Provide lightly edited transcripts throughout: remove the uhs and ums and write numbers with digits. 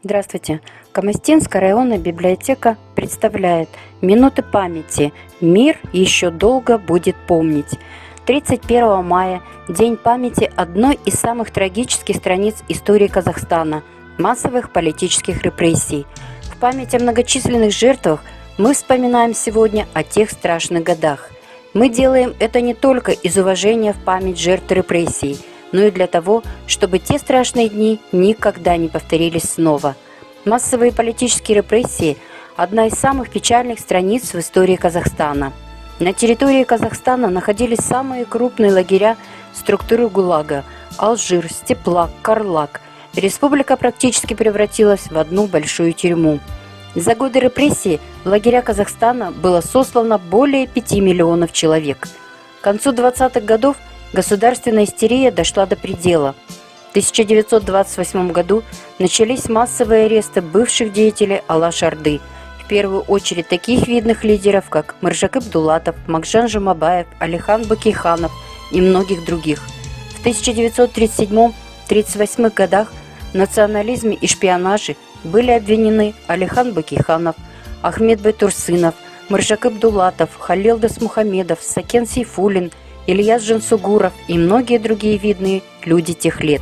Здравствуйте! Камастинская районная библиотека представляет «Минуты памяти. Мир еще долго будет помнить». 31 мая – День памяти одной из самых трагических страниц истории Казахстана – массовых политических репрессий. В память о многочисленных жертвах мы вспоминаем сегодня о тех страшных годах. Мы делаем это не только из уважения в память жертв репрессий, но и для того, чтобы те страшные дни никогда не повторились снова. Массовые политические репрессии – одна из самых печальных страниц в истории Казахстана. На территории Казахстана находились самые крупные лагеря структуры ГУЛАГа – Алжир, Степлак, Карлак. Республика практически превратилась в одну большую тюрьму. За годы репрессий в лагеря Казахстана было сослано более 5 миллионов человек. К концу 20-х годов государственная истерия дошла до предела. В 1928 году начались массовые аресты бывших деятелей Алаш-Орды, в первую очередь таких видных лидеров, как Мыржакып Дулатов, Макжан Жумабаев, Алихан Бөкейханов и многих других. В 1937-1938 годах в национализме и шпионаже были обвинены Алихан Бөкейханов, Ахмет Байтурсынов, Мыржакып Дулатов, Халил Досмухамедов, Сакен Сейфуллин, Ильяс Жансугуров и многие другие видные люди тех лет.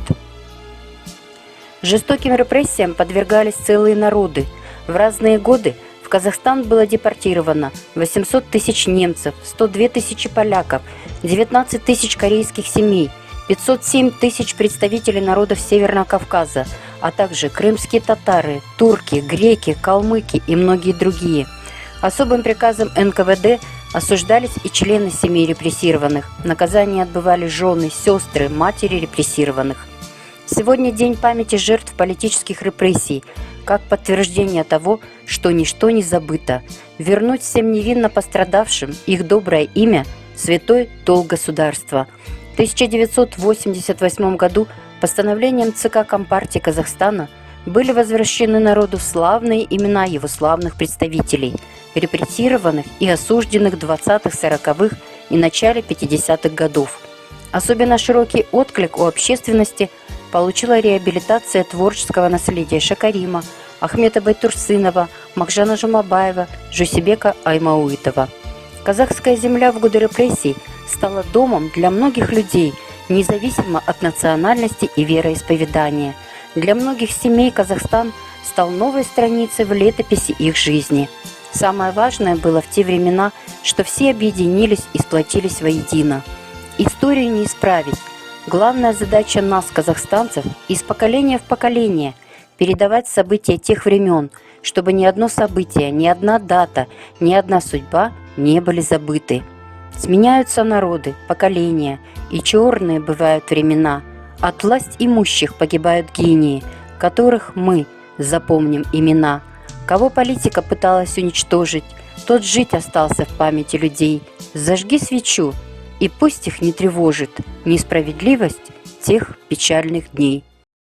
Жестоким репрессиям подвергались целые народы. В разные годы в Казахстан было депортировано 800 тысяч немцев, 102 тысячи поляков, 19 тысяч корейских семей, 507 тысяч представителей народов Северного Кавказа, а также крымские татары, турки, греки, калмыки и многие другие. Особым приказом НКВД осуждались и члены семей репрессированных. Наказание отбывали жены, сестры, матери репрессированных. Сегодня День памяти жертв политических репрессий, как подтверждение того, что ничто не забыто. Вернуть всем невинно пострадавшим их доброе имя – святой долг государства. В 1988 году постановлением ЦК Компартии Казахстана были возвращены народу славные имена его славных представителей, репрессированных и осужденных 20-х, 40-х и начале 50-х годов. Особенно широкий отклик у общественности получила реабилитация творческого наследия Шакарима, Ахмета Байтурсынова, Макжана Жумабаева, Жусебека Аймауитова. Казахская земля в годы репрессий стала домом для многих людей, независимо от национальности и вероисповедания. Для многих семей Казахстан стал новой страницей в летописи их жизни. Самое важное было в те времена, что все объединились и сплотились воедино. Историю не исправить. Главная задача нас, казахстанцев, из поколения в поколение передавать события тех времен, чтобы ни одно событие, ни одна дата, ни одна судьба не были забыты. Сменяются народы, поколения, и черные бывают времена. От власть имущих погибают гении, которых мы запомним имена. Кого политика пыталась уничтожить, тот жить остался в памяти людей. Зажги свечу, и пусть их не тревожит несправедливость тех печальных дней.